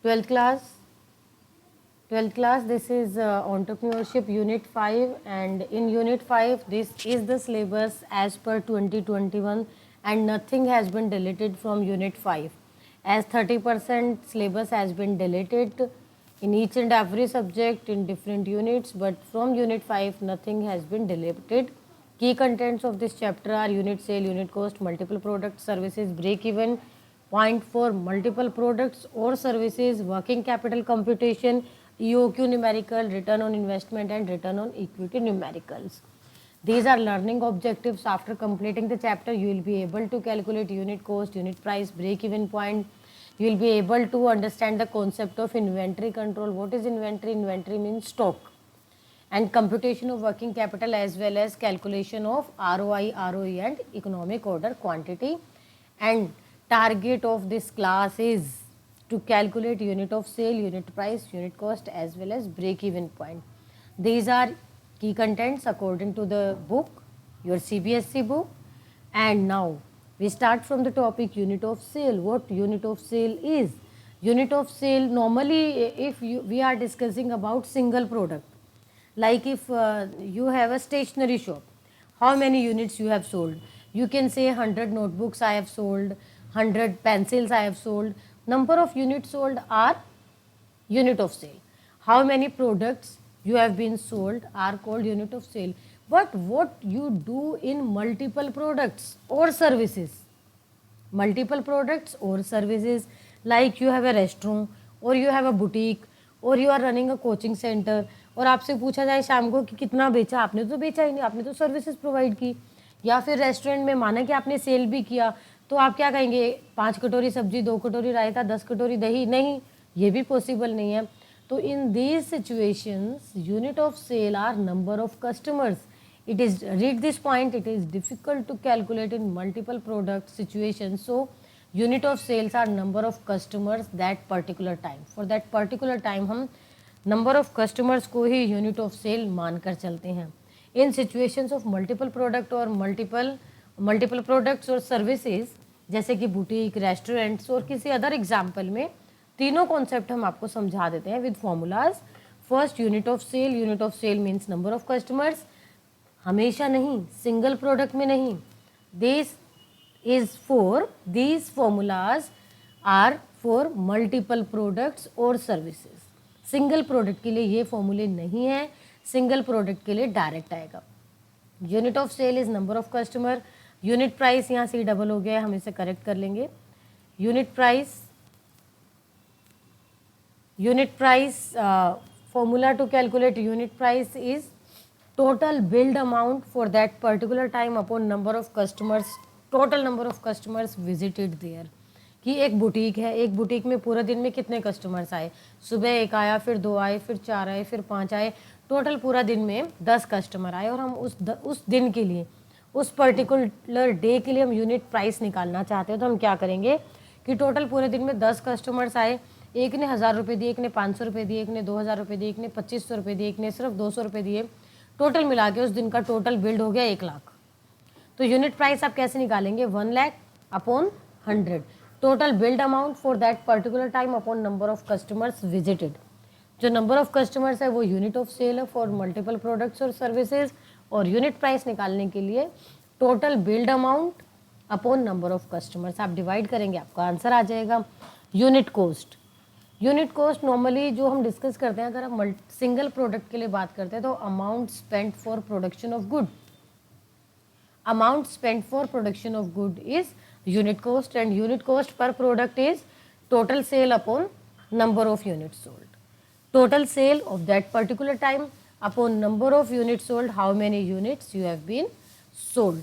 12th class. 12th class, this is entrepreneurship unit 5, and in unit 5 this is the syllabus as per 2021, and nothing has been deleted from unit 5, as 30% syllabus has been deleted in each and every subject in different units, but from unit 5 nothing has been deleted. Key contents of this chapter are unit sale, unit cost, multiple product services, break even point for multiple products or services, working capital computation, EOQ numerical, return on investment and return on equity numericals. These are learning objectives. After completing the chapter, you will be able to calculate unit cost, unit price, break even point. You will be able to understand the concept of inventory control. What is inventory? Inventory means stock. And computation of working capital, as well as calculation of ROI, ROE and economic order quantity. And target of this class is to calculate unit of sale, unit price, unit cost, as well as break even point. These are key contents according to the book, your CBSE book. And now we start from the topic unit of sale. What unit of sale is? Unit of sale, normally if we are discussing about single product, like if you have a stationery shop, how many units you have sold? You can say 100 notebooks I have sold, 100 pencils I have sold. Number of units sold are unit of sale. How many products you have been sold are called unit of sale. But what you do in multiple products or services, multiple products or services, like you have a restaurant or you have a boutique और you are running a coaching centre, और आपसे पूछा जाए शाम को कि कितना बेचा, आपने तो बेचा ही नहीं, आपने तो सर्विसेज प्रोवाइड की. या फिर रेस्टोरेंट में माना कि आपने सेल भी किया, तो आप क्या कहेंगे, 5 कटोरी सब्जी, 2 कटोरी रायता, 10 कटोरी दही? नहीं, ये भी पॉसिबल नहीं है. तो in these situations unit of sale are number of customers. It is, read this point, it is difficult to calculate in multiple product situations. So unit of sales are number of customers that particular time. For that particular time हम number of customers को ही unit of sale मान कर चलते हैं. In situations of multiple product और multiple products और services, जैसे कि बुटीक, रेस्टोरेंट्स और किसी अदर एग्जाम्पल में, तीनों कॉन्सेप्ट हम आपको समझा देते हैं with formulas. First unit of sale. Unit of sale means number of customers. हमेशा नहीं, सिंगल प्रोडक्ट में नहीं. This is for, these formulas are for multiple products और सर्विसेज. सिंगल प्रोडक्ट के लिए ये फॉर्मूले नहीं है, सिंगल प्रोडक्ट के लिए डायरेक्ट आएगा. Unit of sale is number of customer. Unit price, यहाँ से डबल हो गया है, हम इसे करेक्ट कर लेंगे. Unit price formula to calculate unit price is total billed amount for that particular time upon number of customers, total number of customers visited there. कि एक बुटीक है, एक बुटीक में पूरे दिन में कितने कस्टमर्स आए, सुबह 1 आया, फिर 2 आए, फिर 4 आए, फिर 5 आए, टोटल पूरा दिन में 10 कस्टमर आए. और हम उस दिन के लिए, उस पर्टिकुलर डे के लिए हम यूनिट प्राइस निकालना चाहते हैं. तो हम क्या करेंगे कि टोटल पूरे दिन में 10 कस्टमर्स आए, एक ने 1000 रुपये दिए, एक ने 500 रुपये दिए, एक ने 2000 रुपये दिए, एक ने 2500 रुपये दिए, एक ने सिर्फ 200 रुपये दिए. टोटल मिला के उस दिन का टोटल बिल्ड हो गया 1 लाख. तो यूनिट प्राइस आप कैसे निकालेंगे, 1 lakh upon 100, total build amount for that particular time upon number of customers visited. जो नंबर ऑफ कस्टमर्स है वो यूनिट ऑफ सेल है फॉर मल्टीपल प्रोडक्ट्स और सर्विसेज. और यूनिट प्राइस निकालने के लिए total build amount upon number of customers आप डिवाइड करेंगे, आपका आंसर आ जाएगा. Unit cost. Unit cost normally जो हम डिस्कस करते हैं, अगर हम सिंगल प्रोडक्ट के लिए बात करते हैं तो amount spent for production of good. Amount spent for production of good is unit cost. And unit cost per product is total sale upon number of units sold. Total sale of that particular time upon number of units sold, how many units you have been sold.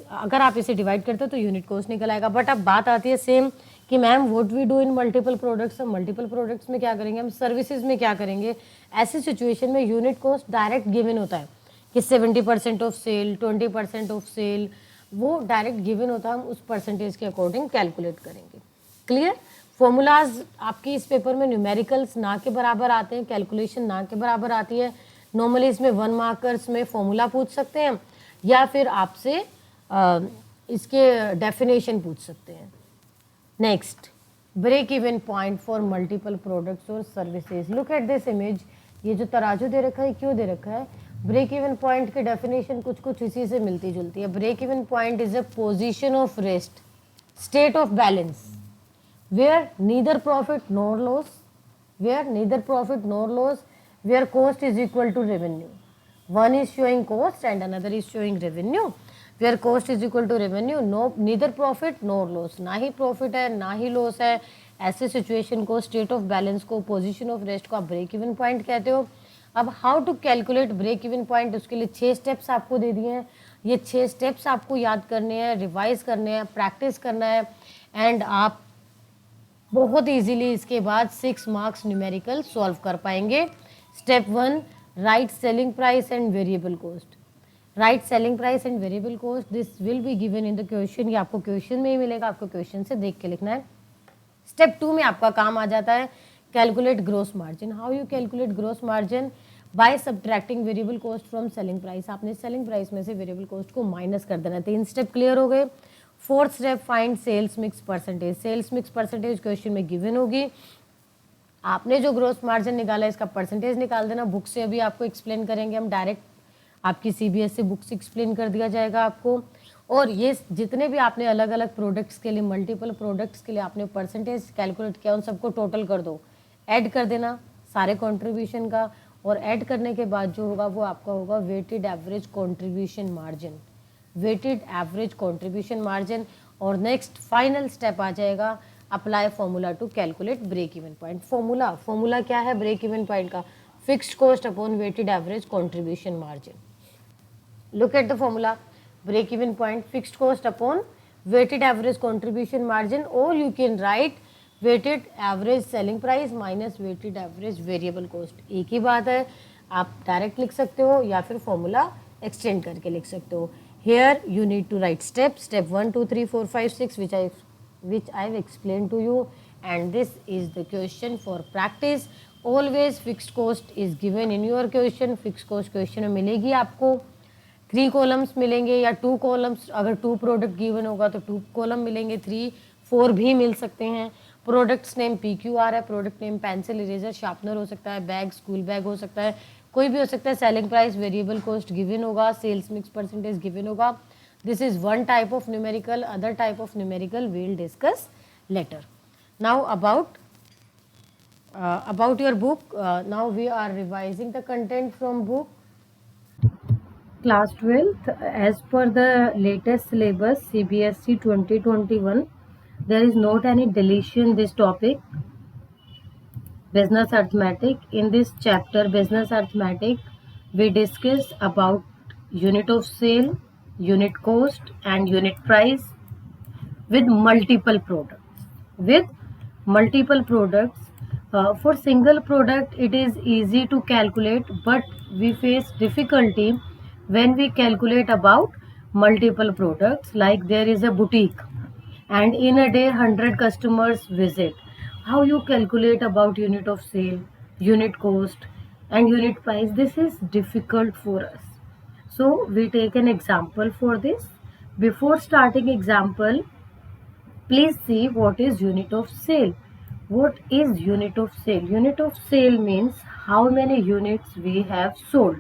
अगर आप इसे divide करते हो तो unit cost निकल आएगा. But अब बात आती है सेम कि ma'am what we do in multiple products. हम मल्टीपल प्रोडक्ट्स में क्या करेंगे, हम सर्विसेज में क्या करेंगे. ऐसी सिचुएशन में यूनिट कॉस्ट डायरेक्ट गिवन होता है कि 70% ऑफ सेल, 20% ऑफ सेल, वो डायरेक्ट गिवन होता है. हम उस परसेंटेज के अकॉर्डिंग कैलकुलेट करेंगे. क्लियर. फॉर्मूलाज आपकी इस पेपर में न्यूमेरिकल्स ना के बराबर आते हैं, कैलकुलेशन ना के बराबर आती है. नॉर्मली इसमें 1 मार्कर्स में फॉर्मूला पूछ सकते हैं या फिर आपसे इसके डेफिनेशन पूछ सकते हैं. Next, break even point for multiple products और services. Look at this image, ये जो तराजू दे रखा है क्यों दे रखा है? ब्रेक इवन पॉइंट की डेफिनेशन कुछ कुछ इसी से मिलती जुलती है। Break even point is a position of rest, state of balance, where neither profit nor loss, where cost is equal to revenue. One is showing cost and another is showing revenue. Where cost is equal to revenue, no, neither profit nor loss, ना ही profit है ना ही loss है। ऐसे situation को, state of balance को, position of rest को आप break even point कहते हो। अब how to calculate break even point, उसके लिए 6 स्टेप्स आपको दे दिए हैं। ये 6 स्टेप्स आपको याद करने हैं, रिवाइज करने हैं, प्रैक्टिस करना है, एंड आप बहुत इजीली इसके बाद 6 मार्क्स न्यूमेरिकल सॉल्व कर पाएंगे। Step 1, right selling price and variable cost. Right selling price and variable cost, this will be given in the question. ये आपको क्वेश्चन में ही मिलेगा, आपको क्वेश्चन से देख के लिखना है। स्टेप 2 में आपका काम आ जाता है calculate gross margin. How you calculate gross margin? By subtracting variable cost from selling price. आपने सेलिंग प्राइस में से वेरिएबल कॉस्ट को माइनस कर देना। 3 स्टेप क्लियर हो गए। 4th step, find sales mix percentage. Sales mix percentage question में given होगी। आपने जो ग्रोस मार्जिन निकाला है इसका परसेंटेज निकाल देना। बुक से अभी आपको एक्सप्लेन करेंगे हम, डायरेक्ट आपकी CBSE बुक से एक्सप्लेन कर दिया जाएगा आपको। और ये जितने भी आपने अलग अलग प्रोडक्ट्स के लिए, मल्टीपल प्रोडक्ट्स के लिए आपने परसेंटेज कैलकुलेट किया, उन सबको टोटल कर दो, ऐड कर देना सारे कंट्रीब्यूशन का, और ऐड करने के बाद जो होगा वो आपका होगा weighted average contribution margin. Weighted average contribution margin. और नेक्स्ट फाइनल स्टेप आ जाएगा apply formula to calculate break even point. Formula क्या है ब्रेक इवन पॉइंट का? Fixed cost upon weighted average contribution margin. Look at the formula, break even point, fixed cost upon weighted average contribution margin, or you can write weighted average selling price minus weighted average variable cost। एक ही बात है, आप direct लिख सकते हो या फिर formula extend करके लिख सकते हो। Here you need to write steps, step 1, 2, 3, 4, 5, 6 which I have explained to you, and this is the question for practice। Always fixed cost is given in your question। fixed cost question में मिलेगी आपको 3 columns मिलेंगे या 2 columns. अगर 2 product given होगा तो 2 column मिलेंगे, 3, 4 भी मिल सकते हैं। प्रोडक्ट्स नेम PQR है, product name pencil, eraser, sharpener हो सकता है, बैग, स्कूल बैग हो सकता है, कोई भी हो सकता है। Selling price, variable cost given होगा, सेल्स मिक्स परसेंटेज गिवन होगा। This is one type of numerical, other type of numerical we'll discuss later। Now about your book, now we are revising the content from book Class 12th as per the latest syllabus CBSE 2021. There is not any deletion this topic, business arithmetic. In this chapter business arithmetic, we discuss about unit of sale, unit cost and unit price with multiple products. For single product it is easy to calculate, but we face difficulty when we calculate about multiple products. Like there is a boutique and in a day 100 customers visit. How you calculate about unit of sale, unit cost and unit price? This is difficult for us. So we take an example for this. Before starting example, please see what is unit of sale. What is unit of sale? Unit of sale means how many units we have sold.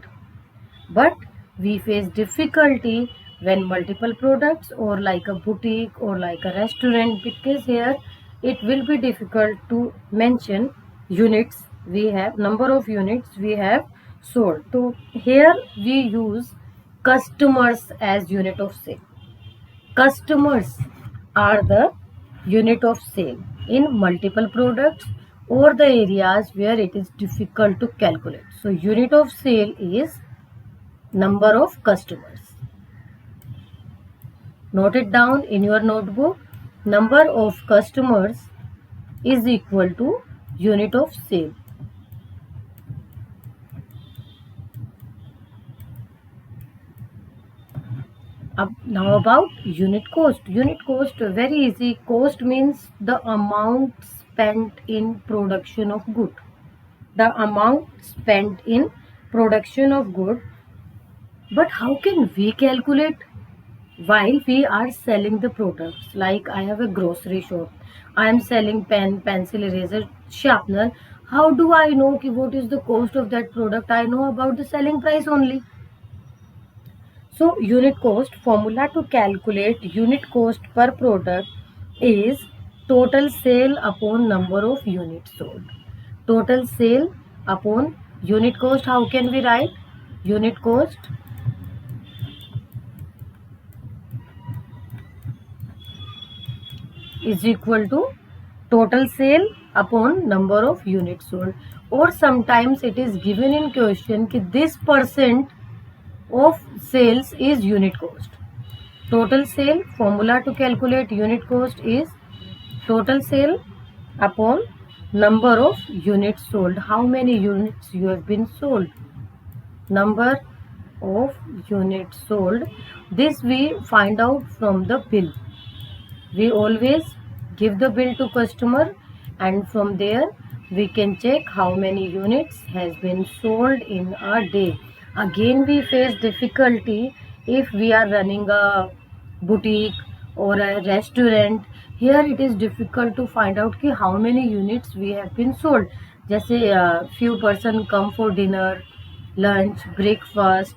But we face difficulty when multiple products or like a boutique or like a restaurant, because here it will be difficult to mention units we have, number of units we have sold. So here we use customers as unit of sale. Customers are the unit of sale in multiple products or the areas where it is difficult to calculate. So unit of sale is number of customers. Note it down in your notebook. Number of customers is equal to unit of sale. Now about unit cost. Unit cost, very easy. Cost means the amount spent in production of good. The amount spent in production of good. But how can we calculate? while we are selling the products. Like I have a grocery shop, I am selling pen, pencil, eraser, sharpener. How do I know what is the cost of that product? I know about the selling price only. So unit cost formula to calculate unit cost per product is total sale upon number of units sold. Total sale upon unit cost. How can we write? Unit cost is equal to total sale upon number of units sold. Or sometimes it is given in question कि this percent of sales is unit cost. Total sale formula to calculate unit cost is total sale upon number of units sold. How many units you have been sold? Number of units sold. This we find out from the bill. We always give the bill to customer, and from there we can check how many units has been sold in a day. Again we face difficulty if we are running a boutique or a restaurant. Here it is difficult to find out कि how many units we have been sold. जैसे few person come for dinner, lunch, breakfast,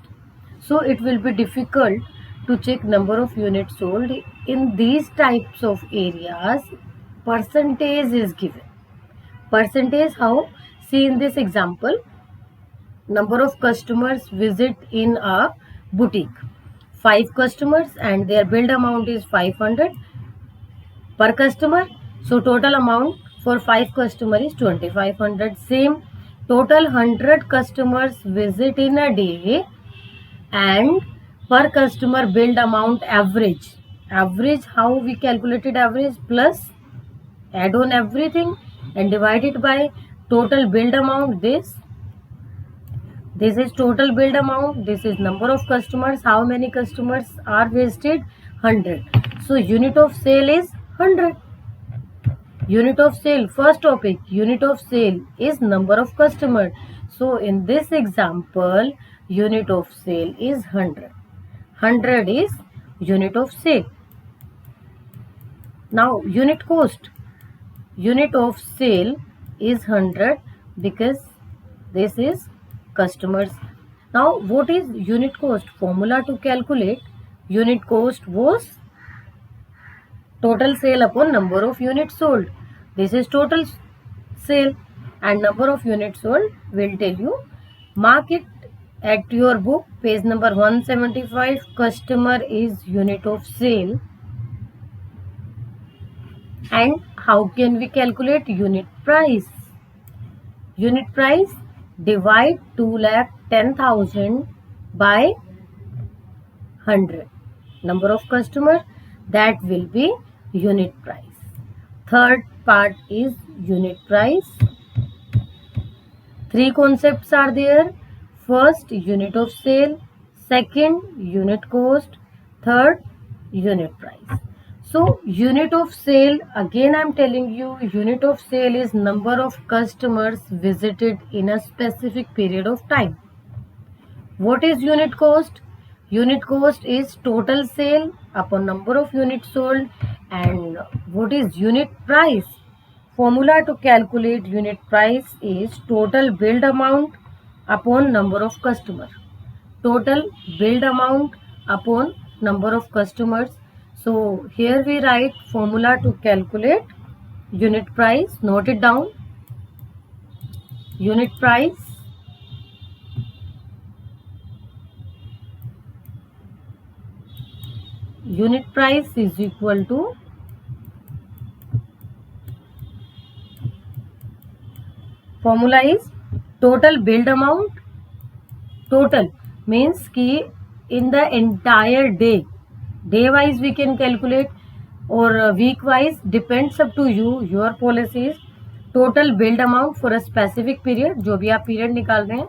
so it will be difficult to check number of units sold. In these types of areas, percentage is given. Percentage how? See in this example, number of customers visit in a boutique. 5 customers and their billed amount is 500 per customer. So total amount for 5 customers is 2500. Same, total 100 customers visit in a day and per customer billed amount average. Average, how we calculated average? Plus add on everything and divide it by total billed amount. This is total billed amount. This is number of customers. How many customers are visited? 100. So unit of sale is 100. Unit of sale, first topic, unit of sale is number of customer. So in this example, unit of sale is 100. 100 is unit of sale. Now unit cost. Unit of sale is 100 because this is customers. Now what is unit cost? Formula to calculate unit cost was total sale upon number of units sold. This is total sale and number of units sold will tell you. Mark it at your book, page number 175. Customer is unit of sale. And how can we calculate unit price? Unit price, divide 2,10,000 by 100. Number of customer, that will be unit price. Third part is unit price. 3 concepts are there. First, unit of sale. Second, unit cost. Third, unit price. So unit of sale, again I am telling you, unit of sale is number of customers visited in a specific period of time. What is unit cost? Unit cost is total sale upon number of units sold. And what is unit price? Formula to calculate unit price is total billed amount upon number of customers. Total billed amount upon number of customers. So here we write formula to calculate unit price. Note it down. Unit price is equal to formula is total billed amount. Total means कि in the entire day wise we can calculate or week wise, depends up to you, your policies. Total billed amount for a specific period, जो भी आप period निकाल रहे हैं,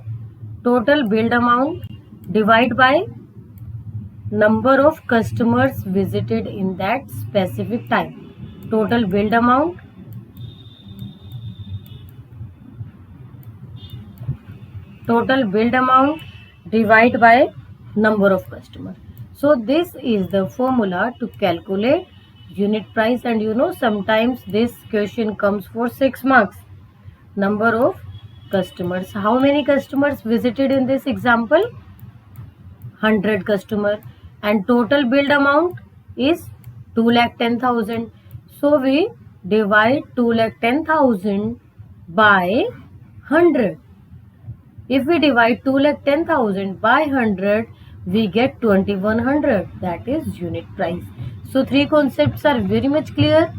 total billed amount divide by number of customers visited in that specific time. Total billed amount divide by number of customers. So this is the formula to calculate unit price, and sometimes this question comes for 6 marks. Number of customers. How many customers visited in this example? 100 customer, and total billed amount is 2,10,000. So we divide 2,10,000 by 100. If we divide 2,10,000 by 100, we get 2,100. That is unit price. So three concepts are very much clear.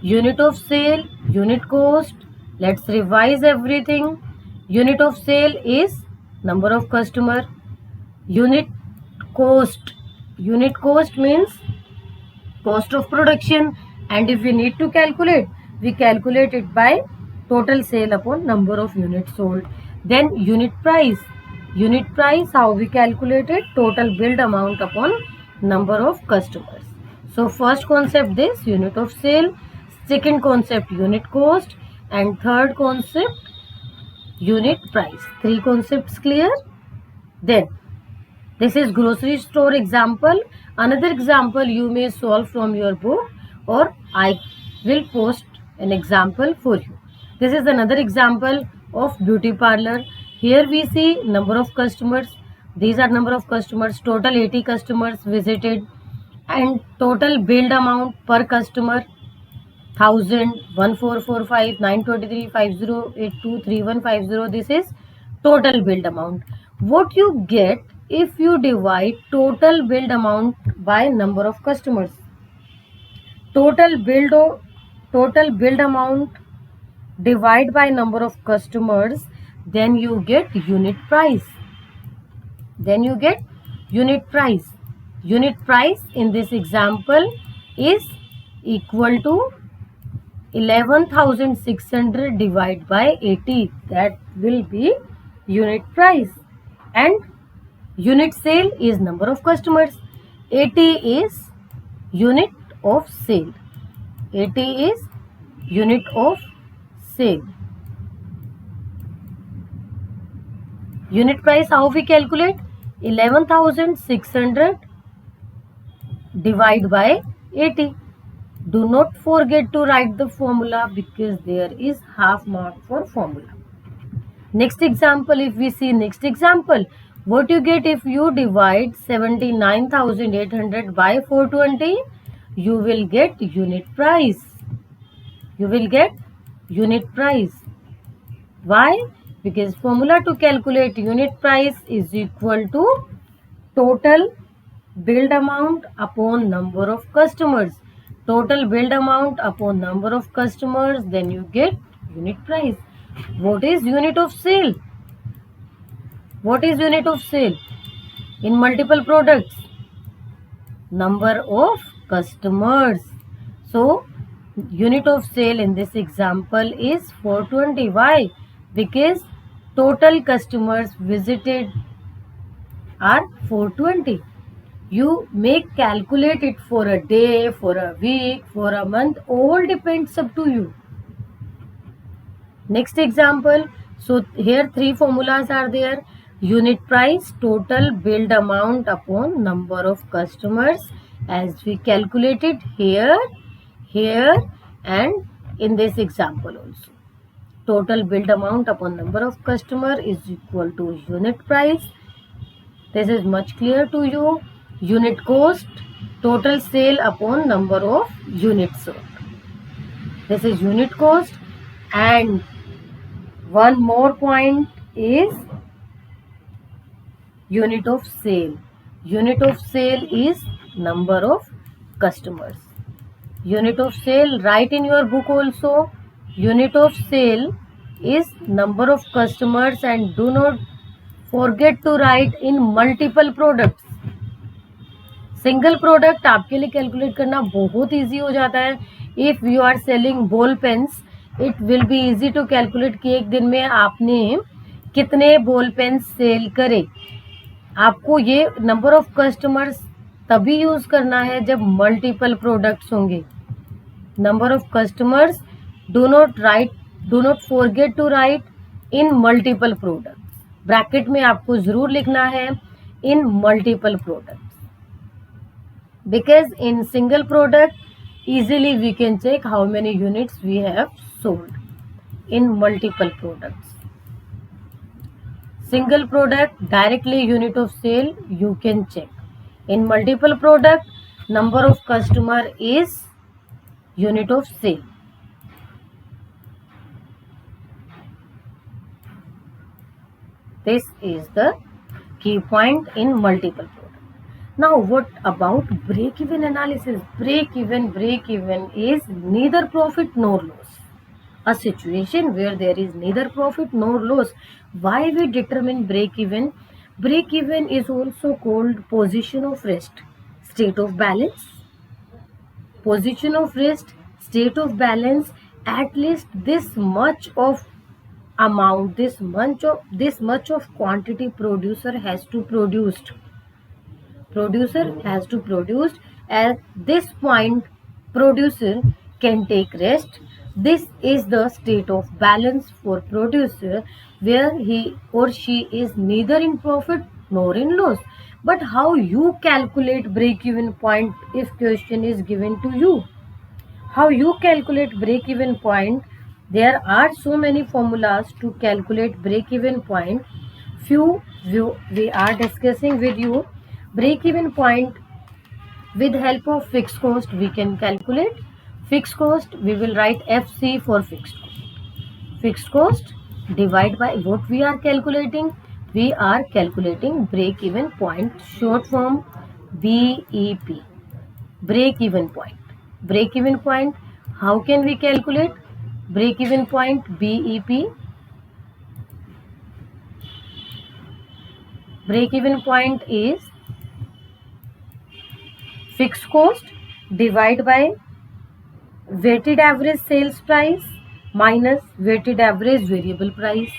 Unit of sale, unit cost. Let's revise everything. Unit of sale is number of customer. Unit cost. Unit cost means cost of production, and if we need to calculate, we calculate it by total sale upon number of units sold. Then unit price. Unit price, how we calculate it? Total billed amount upon number of customers. So first concept this unit of sale, second concept unit cost, and third concept unit price. Three concepts clear? Then this is grocery store example. Another example you may solve from your book, or I will post an example for you. This is another example of beauty parlor. Here we see number of customers. These are number of customers. Total 80 customers visited, and total billed amount per customer 1000, 1445, 923, 5082, 3150. This is total billed amount. What you get if you divide total billed amount by number of customers? Total billed amount divide by number of customers, then you get unit price. Unit price in this example is equal to 11,600 divided by 80. That will be unit price. And unit sale is number of customers. 80 is unit of sale. 80 is unit of sale. Unit price, how we calculate? 11,600 divided by 80. Do not forget to write the formula, because there is half mark for formula. Next example, if we see next example, what you get if you divide 79,800 by 420? You will get unit price. Why? Because formula to calculate unit price is equal to total billed amount upon number of customers. Total billed amount upon number of customers, then you get unit price. What is unit of sale? In multiple products? Number of customers. So unit of sale in this example is 420. Why? Because total customers visited are 420. You may calculate it for a day, for a week, for a month. All depends up to you. Next example. So here three formulas are there. Unit price, total billed amount upon number of customers, as we calculated here, and in this example also. Total billed amount upon number of customer is equal to unit price. This is much clear to you. Unit cost, total sale upon number of units sold. This is unit cost. And one more point is unit of sale. Unit of sale is number of customers. Unit of sale, write in your book also. Unit of sale is number of customers, and do not forget to write in multiple products. Single product आपके लिए calculate करना बहुत easy हो जाता है. If you are selling ball pens, it will be easy to calculate कि एक दिन में आपने कितने बॉल पेन्स सेल करे. आपको ये नंबर ऑफ कस्टमर्स तभी यूज करना है जब मल्टीपल प्रोडक्ट्स होंगे. Number of customers, do not forget to write in multiple products. Bracket में आपको जरूर लिखना है in multiple products. because in single product easily we can check how many units we have sold. In multiple products, single product directly unit of sale you can check. In multiple product, number of customer is unit of sale. This is the key point in multiple product. Now what about break-even analysis? Break-even is neither profit nor loss. A situation where there is neither profit nor loss. Why we determine break-even? Break-even is also called position of rest, state of balance. Position of rest, state of balance, at least this much of amount, this much of quantity producer has to produced. At this point producer can take rest. This is the state of balance for producer where he or she is neither in profit nor in loss. But how you calculate break even point if question is given to you? How you calculate break even point? There are so many formulas to calculate break even point. Few we are discussing with you. Break even point with help of fixed cost we can calculate. Fixed cost we will write FC for fixed cost. Fixed cost divide by what we are calculating. We are calculating break even point, short form BEP. Break even point. Break even point, how can we calculate? Break even point BEP. Break even point is fixed cost divided by weighted average sales price minus weighted average variable price,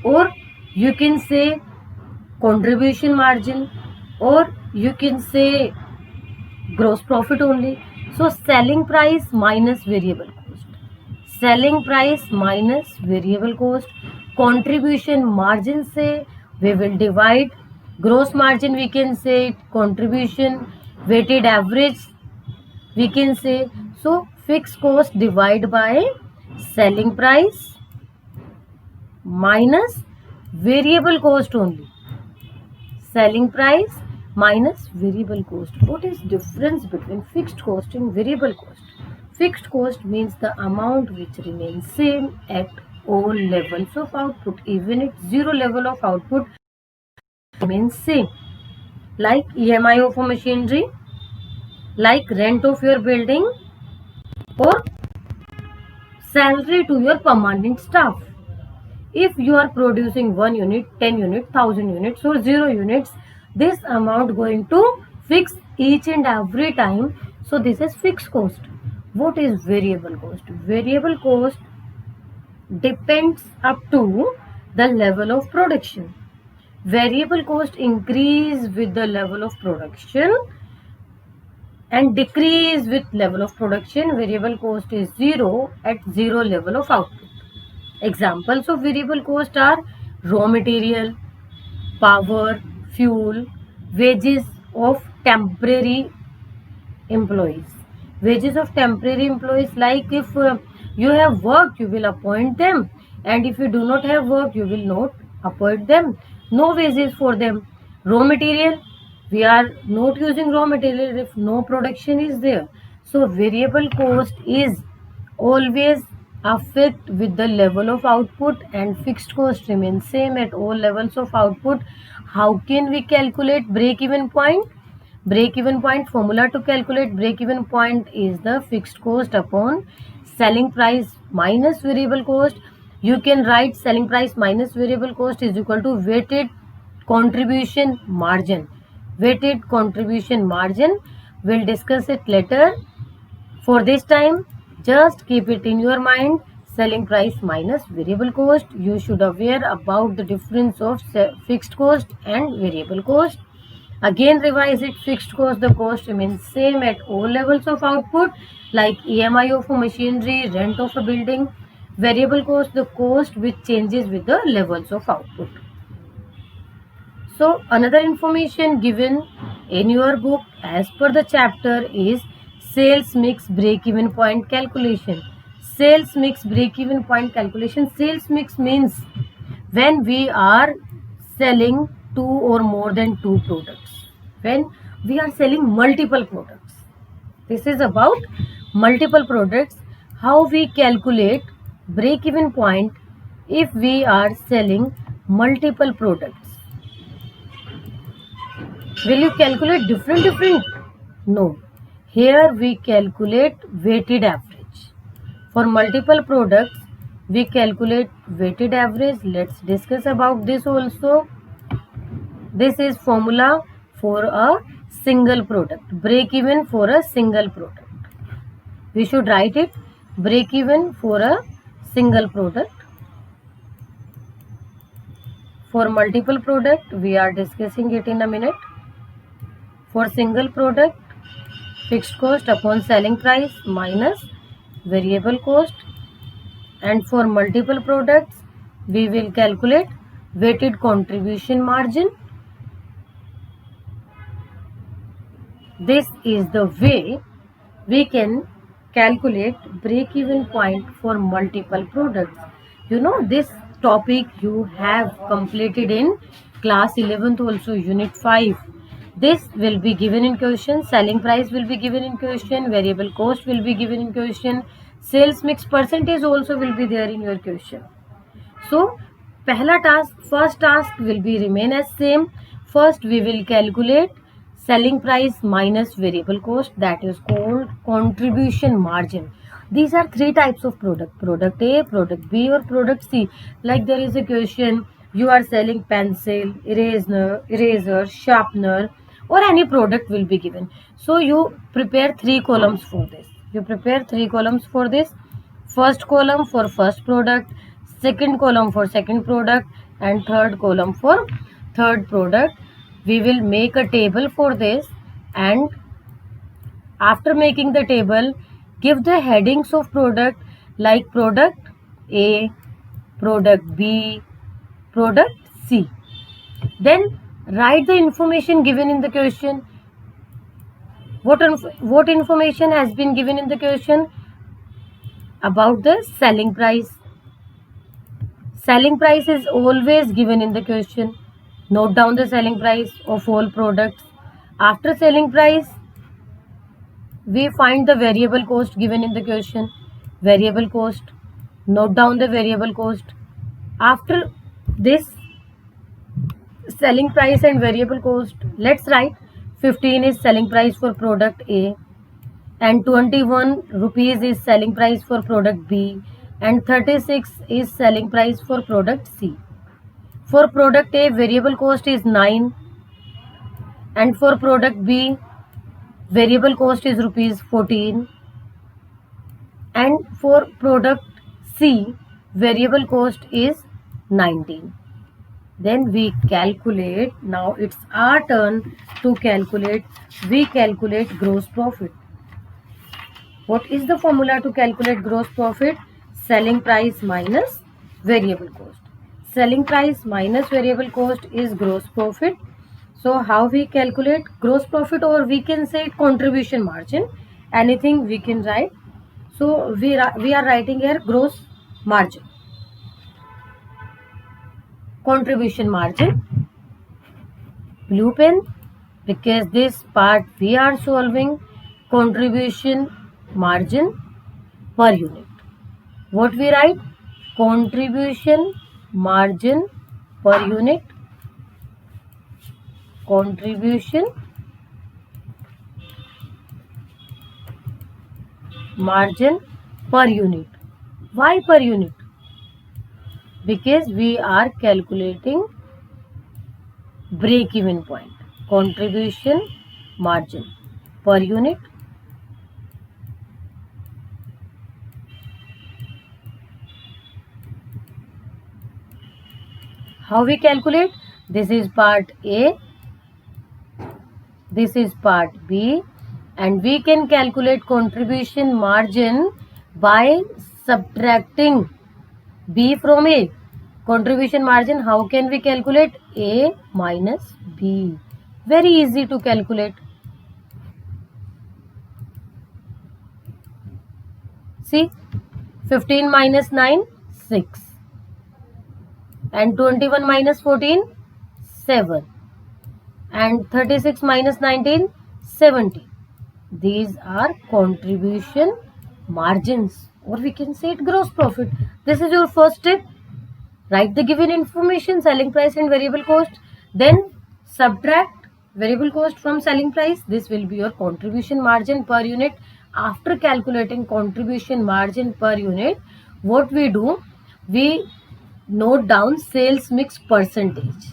or you can say contribution margin, or you can say gross profit only. So selling price minus variable cost. Selling price minus variable cost. Contribution margin से we will divide. Gross margin we can say contribution. Weighted average we can say. So fixed cost divided by selling price minus variable cost only. Selling price minus variable cost. What is difference between fixed cost and variable cost? Fixed cost means the amount which remains same at all levels of output. Even at zero level of output remains same. Like EMI of a machinery, like rent of your building, or salary to your permanent staff. If you are producing 1 unit, 10 unit, 1000 units or 0 units, this amount going to fix each and every time. So this is fixed cost. What is variable cost? Variable cost depends up to the level of production. Variable cost increase with the level of production and decrease with level of production. Variable cost is zero at zero level of output. Examples of variable cost are raw material, power, fuel, wages of temporary employees. Wages of temporary employees, like if you have work, you will appoint them, and if you do not have work, you will not appoint them. No wages for them. Raw material, we are not using raw material if no production is there. So variable cost is always affect with the level of output, and fixed cost remains same at all levels of output. How can we calculate break even point? Break even point formula to calculate break even point is the fixed cost upon selling price minus variable cost. You can write selling price minus variable cost is equal to weighted contribution margin. Weighted contribution margin, we'll discuss it later. For this time, just keep it in your mind. Selling price minus variable cost. You should aware about the difference of fixed cost and variable cost. Again revise it. Fixed cost, the cost remains same at all levels of output, like EMI of a machinery, rent of a building. Variable cost, the cost which changes with the levels of output. So another information given in your book as per the chapter is sales mix break-even point calculation. Sales mix break-even point calculation. Sales mix means when we are selling two or more than two products. When we are selling multiple products. This is about multiple products. How we calculate break-even point if we are selling multiple products. Will you calculate different? No. Here we calculate weighted average. For multiple products, we calculate weighted average. Let's discuss about this also. This is formula for a single product. Break even for a single product. We should write it. Break even for a single product. For multiple product, we are discussing it in a minute. For single product, fixed cost upon selling price minus variable cost, and for multiple products we will calculate weighted contribution margin. This is the way we can calculate break-even point for multiple products. You know, this topic you have completed in class 11th also, unit 5. This will be given in question. Selling price will be given in question. Variable cost will be given in question. Sales mix percentage also will be there in your question. So, first task will be remain as same. First, we will calculate selling price minus variable cost, that is called contribution margin. These are three types of product: product A, product B, or product C. Like there is a question, you are selling pencil, eraser, sharpener, or any product will be given. So you prepare three columns for this. First column for first product, second column for second product, and third column for third product. We will make a table for this, and after making the table, give the headings of product like product A, product B, product C. Then write the information given in the question. What information has been given in the question? About the selling price. Selling price is always given in the question. Note down the selling price of all products. After selling price, we find the variable cost given in the question. Variable cost. Note down the variable cost. After this selling price and variable cost, let's write 15 is selling price for product A, and 21 rupees is selling price for product B, and 36 is selling price for product C. For product A, variable cost is 9, and for product B, variable cost is rupees 14, and for product C, variable cost is 19. Then we calculate. Now it's our turn to calculate. We calculate gross profit. What is the formula to calculate gross profit? Selling price minus variable cost. Selling price minus variable cost is gross profit. So how we calculate gross profit, or we can say contribution margin. Anything we can write. So we are writing here gross margin. Contribution margin. Blue pen, because this part we are solving. Contribution margin per unit. What we write? Contribution margin per unit. Contribution margin per unit. Why per unit? Because we are calculating break-even point. Contribution margin per unit. How we calculate? This is part A, this is part B, and we can calculate contribution margin by subtracting B from A. Contribution margin, how can we calculate? A minus B. Very easy to calculate. See, 15 minus 9, 6. And 21 minus 14, 7. And 36 minus 19, 17. These are contribution margins, or we can say it gross profit. This is your first step. Write the given information, selling price and variable cost. Then subtract variable cost from selling price. This will be your contribution margin per unit. After calculating contribution margin per unit, what we do? We note down sales mix percentage.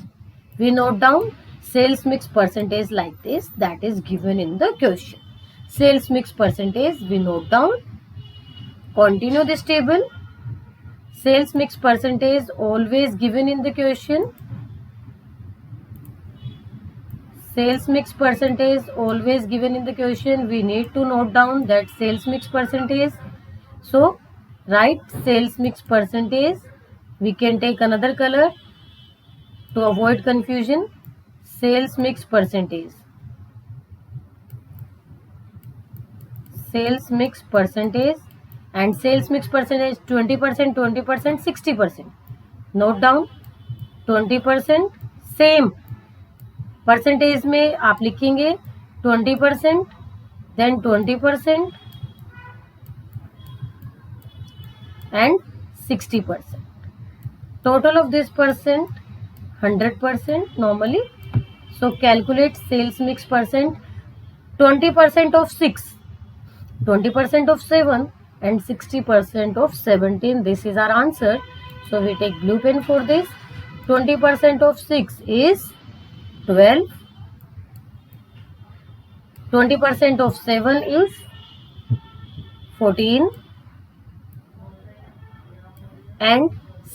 We note down sales mix percentage like this, that is given in the question. Sales mix percentage we note down. Continue this table. Sales mix percentage always given in the question. Sales mix percentage always given in the question. We need to note down that sales mix percentage. So write sales mix percentage. We can take another color to avoid confusion. Sales mix percentage. Sales mix percentage, and sales mix percentage 20%, 20%, 60%. Note down 20%. Same percentage में आप लिखेंगे 20%, then 20% and 60%. Total of this percent 100% normally. So calculate sales mix percent. 20% of 6, 20% of 7 and 60% of 17. This is our answer. So we take blue pen for this. 20% of 6 is 12. 20% of 7 is 14. And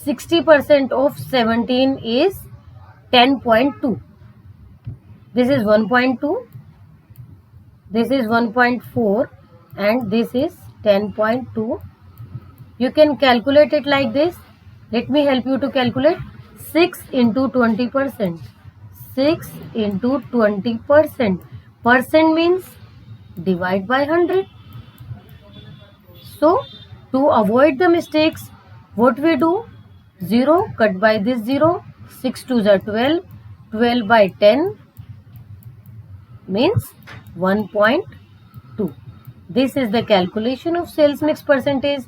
60% of 17 is 10.2. This is 1.2. This is 1.4 and this is 10.2. You can calculate it like this. Let me help you to calculate. 6 into 20%. 6 into 20%. Percent means divide by 100. So to avoid the mistakes, what we do? 0 cut by this 0. 6 2s are 12. 12 by 10 means 1.2. This is the calculation of sales mix percentage.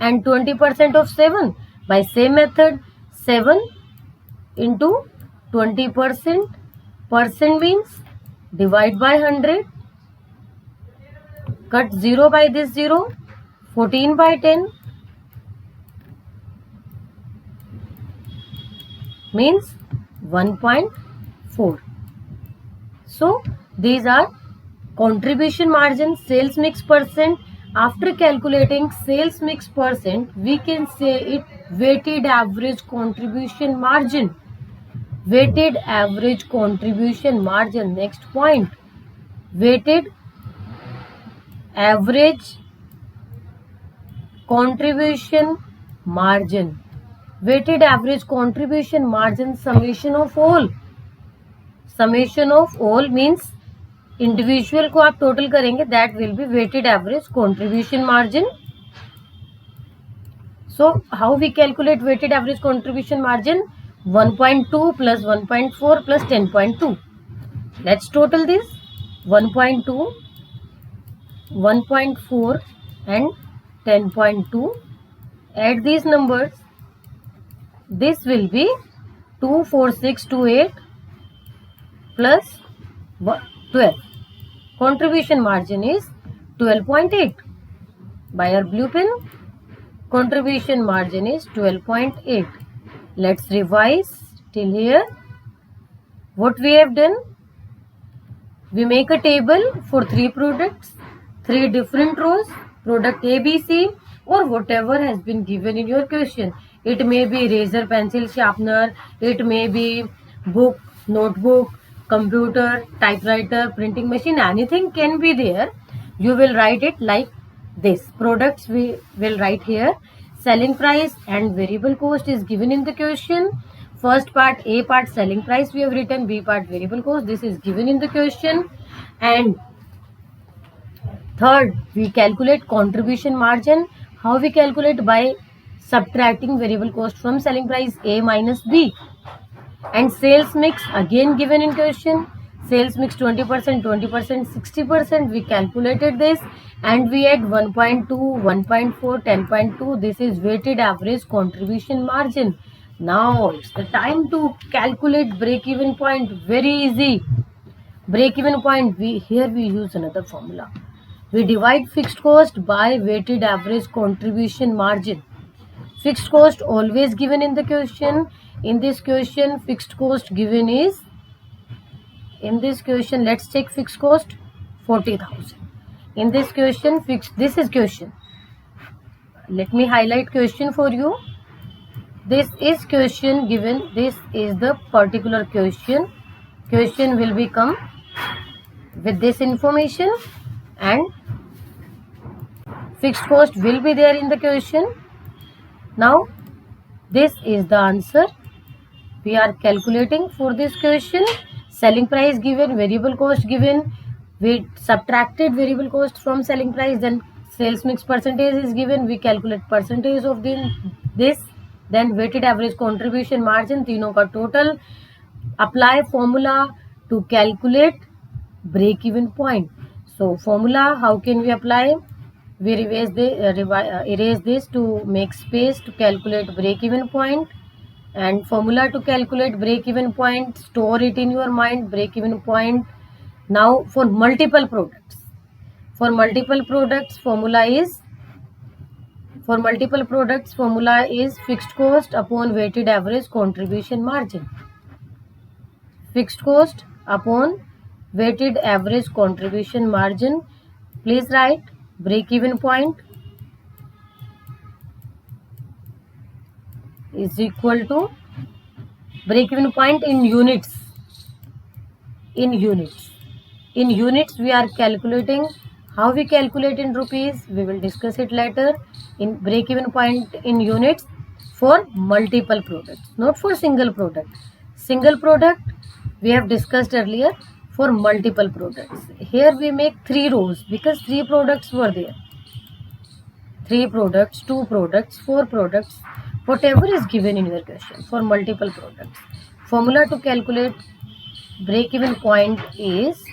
And 20% of 7 by same method. 7 into 20%. Percent means divide by 100. Cut 0 by this 0. 14 by 10 means 1.4. So these are contribution margin, sales mix percent. After calculating sales mix percent, we can say it weighted average contribution margin. Weighted average contribution margin. Next point, weighted average contribution margin. Weighted average contribution margin, summation of all. Summation of all means individual को आप total करेंगे, that will be weighted average contribution margin. So how we calculate weighted average contribution margin? 1.2 plus 1.4 plus 10.2. Let's total this. 1.2, 1.4 and 10.2. Add these numbers. This will be 24628 plus 12. Contribution margin is 12.8. By our blue pen, contribution margin is 12.8. Let's revise till here. What we have done? We make a table for 3 products, 3 different rows, product A, B, C, or whatever has been given in your question. It may be razor, pencil, sharpener, it may be book, notebook, computer, typewriter, printing machine, anything can be there. You will write it like this. Products we will write here. selling price and variable cost is given in the question. First part, A part selling price we have written, B part variable cost, this is given in the question. And third, we calculate contribution margin. How we calculate? By subtracting variable cost from selling price, A minus B. And sales mix again given in question. Sales mix 20%, 20%, 60%. We calculated this and we add 1.2, 1.4, 10.2. This is weighted average contribution margin. Now it's the time to calculate break-even point. Very easy. Break-even point, here we use another formula. We divide fixed cost by weighted average contribution margin. Fixed cost always given in the question. In this question, fixed cost given is, in this question, let's check fixed cost 40,000. In this question, this is question. Let me highlight question for you. This is question given. This is the particular question. Question will become with this information and fixed cost will be there in the question. Now, this is the answer. We are calculating for this question. Selling price given, variable cost given. We subtracted variable cost from selling price. Then sales mix percentage is given. We calculate percentage of this. Then weighted average contribution margin. तीनों का total. Apply formula to calculate break-even point. So formula, how can we apply? We erase this to make space to calculate break-even point. And formula to calculate break-even point, store it in your mind, break-even point. Now for multiple products. For multiple products, formula is fixed cost upon weighted average contribution margin. Fixed cost upon weighted average contribution margin. Please write break-even point is equal to break-even point in units. In units we are calculating. How we calculate in rupees? We will discuss it later. In break-even point in units for multiple products, not for single product. Single product we have discussed earlier. For multiple products, here we make 3 rows because 3 products were there. 3 products, 2 products, 4 products, whatever is given in your question for multiple products. Formula to calculate break-even point is,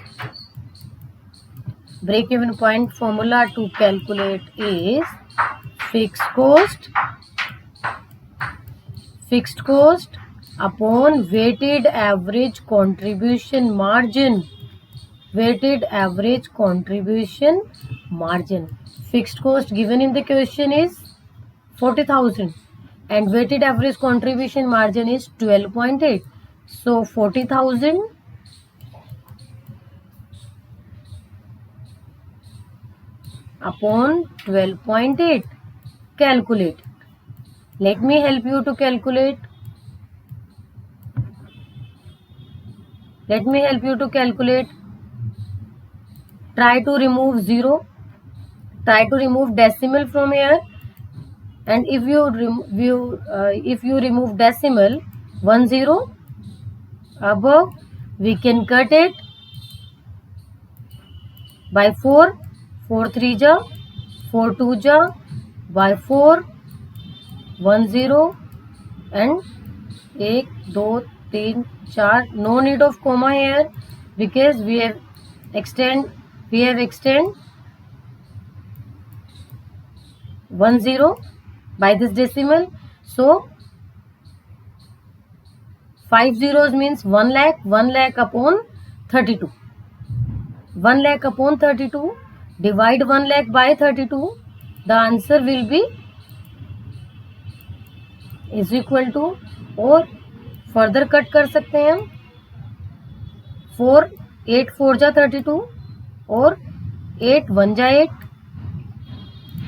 break-even point formula to calculate is fixed cost upon weighted average contribution margin. Weighted average contribution margin. Fixed cost given in the question is 40,000 and weighted average contribution margin is 12.8. So 40,000 upon 12.8. Calculate. Let me help you to calculate. Try to remove 0. Try to remove decimal from here. And if you remove decimal 10 above, we can cut it by 4. 4 3 ja, 4 2 ja, by 4, 10 and 1 2 3 4. No need of comma here because we have extend 10 by this decimal. So 5 zeros means 1 lakh. 1 lakh upon 32. 1 lakh upon 32. Divide 1 lakh by 32. The answer will be is equal to, और further cut कर सकते हैं हम. 4 8 4 जा 32 और 8 1 जा 8,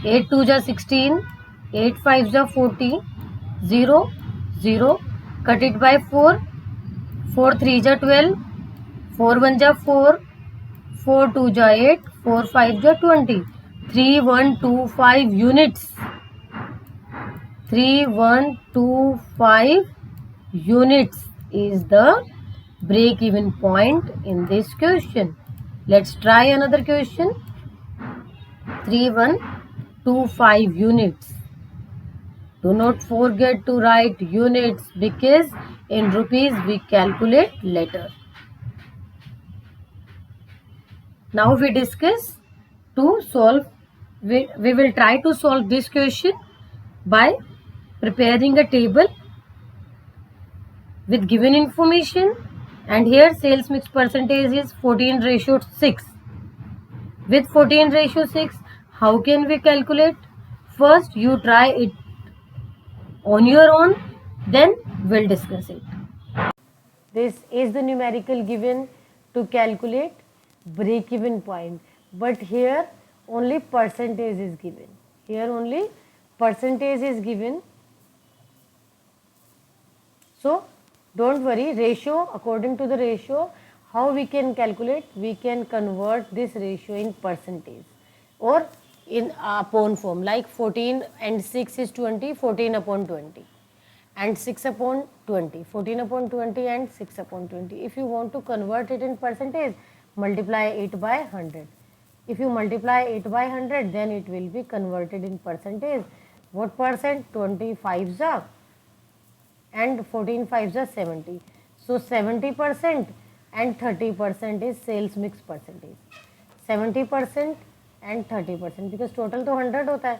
8 2 जा 16, 8 5 जा 40, 0 0. Cut it by 4. 4 3 जा 12, 4 1 जा 4, 4 2 जा 8, 4 5 जा 20. 3125 units. 3125 units is the break even point in this question. Let's try another question. 3125 units. Do not forget to write units because in rupees we calculate later. Now we discuss to solve. We will try to solve this question by preparing a table with given information, and here sales mix percentage is 14:6. With 14:6, how can we calculate? First you try it on your own, then we'll discuss it. This is the numerical given to calculate break even point, but here only percentage is given. Here only percentage is given. So don't worry, ratio, according to the ratio, how we can calculate? We can convert this ratio in percentage or in upon form, like 14 and 6 is 20, 14 upon 20 and 6 upon 20, 14 upon 20 and 6 upon 20. If you want to convert it in percentage, multiply 8 by 100. If you multiply 8 by 100, then it will be converted in percentage. What percent? 25 are and 14 5s are 70. So 70% and 30% is sales mix percentage. 70% and 30%, because total तो 100 होता है.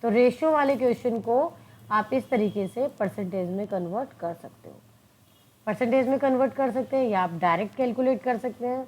तो ratio वाले question को आप इस तरीके से परसेंटेज में कन्वर्ट कर सकते हो. परसेंटेज में कन्वर्ट कर सकते हैं या आप डायरेक्ट कैलकुलेट कर सकते हैं.